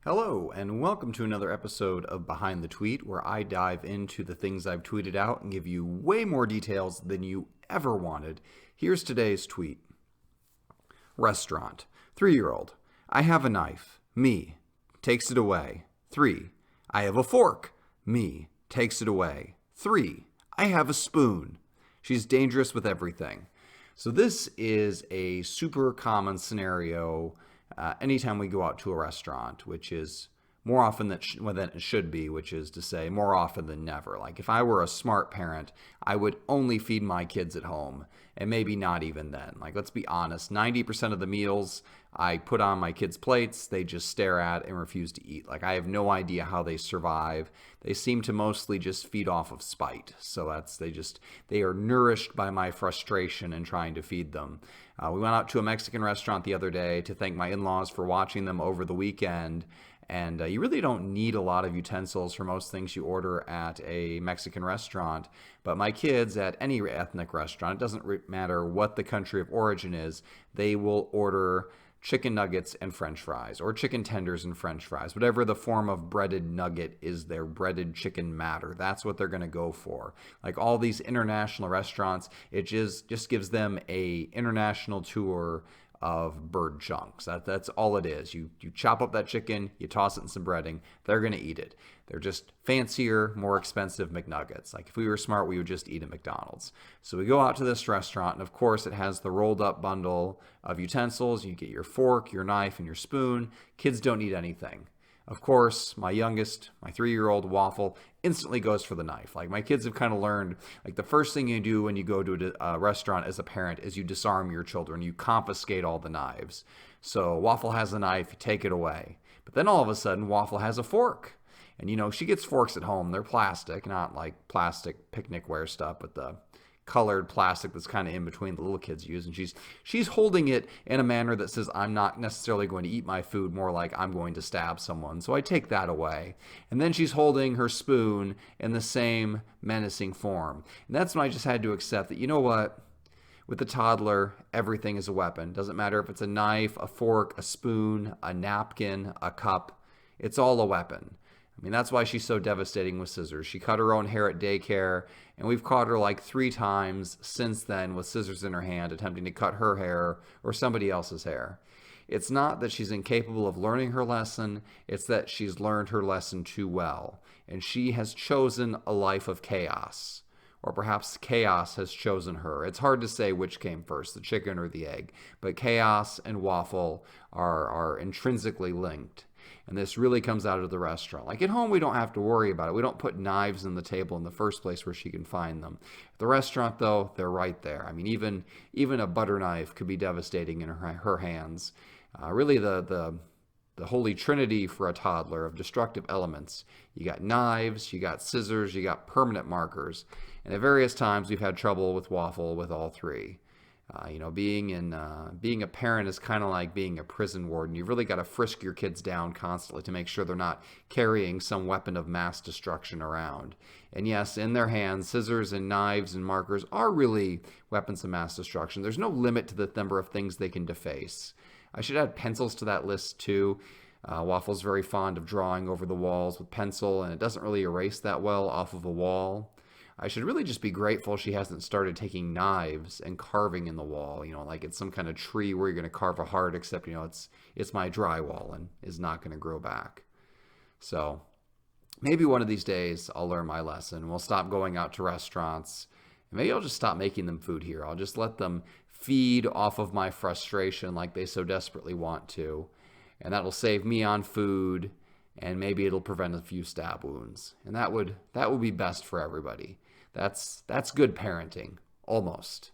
Hello, and welcome to another episode of Behind the Tweet, where I dive into the things I've tweeted out and give you way more details than you ever wanted. Here's today's tweet. Restaurant. 3-year-old. I have a knife. Me. Takes it away. 3. I have a fork. Me. Takes it away. 3. I have a spoon. She's dangerous with everything. So this is a super common scenario anytime we go out to a restaurant, which is more often than it should be, which is to say more often than never. Like if I were a smart parent, I would only feed my kids at home, and maybe not even then. Like, let's be honest, 90% of the meals I put on my kids' plates, they just stare at and refuse to eat. Like, I have no idea how they survive. They seem to mostly just feed off of spite. So they are nourished by my frustration in trying to feed them. We went out to a Mexican restaurant the other day to thank my in-laws for watching them over the weekend. And you really don't need a lot of utensils for most things you order at a Mexican restaurant. But my kids at any ethnic restaurant, it doesn't matter what the country of origin is, they will order chicken nuggets and french fries, or chicken tenders and french fries. Whatever the form of breaded nugget is, their breaded chicken matter. That's what they're going to go for. Like all these international restaurants, it just gives them a international tour of bird chunks. That's all it is. You chop up that chicken, you toss it in some breading, they're going to eat it. They're just fancier, more expensive McNuggets. Like if we were smart, we would just eat at McDonald's. So we go out to this restaurant, and of course it has the rolled up bundle of utensils. You get your fork, your knife, and your spoon. Kids don't need anything. Of course, my youngest, my 3-year-old Waffle, instantly goes for the knife. Like my kids have kind of learned, like the first thing you do when you go to a restaurant as a parent is you disarm your children. You confiscate all the knives. So Waffle has a knife, you take it away. But then all of a sudden, Waffle has a fork. And she gets forks at home. They're plastic, not like plastic picnicware stuff, but the colored plastic that's kind of in between the little kids use, and she's holding it in a manner that says, I'm not necessarily going to eat my food, more like I'm going to stab someone. So I take that away. And then she's holding her spoon in the same menacing form. And that's when I just had to accept that, you know what? With a toddler, everything is a weapon. Doesn't matter if it's a knife, a fork, a spoon, a napkin, a cup. It's all a weapon. I mean, that's why she's so devastating with scissors. She cut her own hair at daycare, and we've caught her like 3 times since then with scissors in her hand, attempting to cut her hair or somebody else's hair. It's not that she's incapable of learning her lesson, it's that she's learned her lesson too well, and she has chosen a life of chaos. Or perhaps chaos has chosen her. It's hard to say which came first, the chicken or the egg, but chaos and Waffle are intrinsically linked. And this really comes out of the restaurant. Like at home, we don't have to worry about it. We don't put knives on the table in the first place where she can find them. At the restaurant, though, they're right there. I mean, even a butter knife could be devastating in her hands. Really, the holy trinity for a toddler of destructive elements. You got knives, you got scissors, you got permanent markers. And at various times, we've had trouble with Waffle with all 3. Being a parent is kind of like being a prison warden. You've really got to frisk your kids down constantly to make sure they're not carrying some weapon of mass destruction around. And yes, in their hands, scissors and knives and markers are really weapons of mass destruction. There's no limit to the number of things they can deface. I should add pencils to that list too. Waffle's very fond of drawing over the walls with pencil, and it doesn't really erase that well off of a wall. I should really just be grateful she hasn't started taking knives and carving in the wall, like it's some kind of tree where you're going to carve a heart, except, it's my drywall and is not going to grow back. So maybe one of these days I'll learn my lesson. We'll stop going out to restaurants. And maybe I'll just stop making them food here. I'll just let them feed off of my frustration like they so desperately want to. And that'll save me on food, and maybe it'll prevent a few stab wounds. And that would be best for everybody. That's good parenting, almost.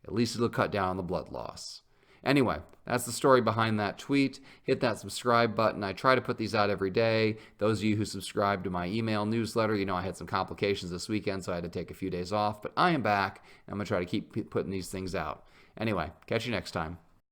At least it'll cut down on the blood loss. Anyway, that's the story behind that tweet. Hit that subscribe button. I try to put these out every day. Those of you who subscribe to my email newsletter, I had some complications this weekend, so I had to take a few days off. But I am back, and I'm going to try to keep putting these things out. Anyway, catch you next time.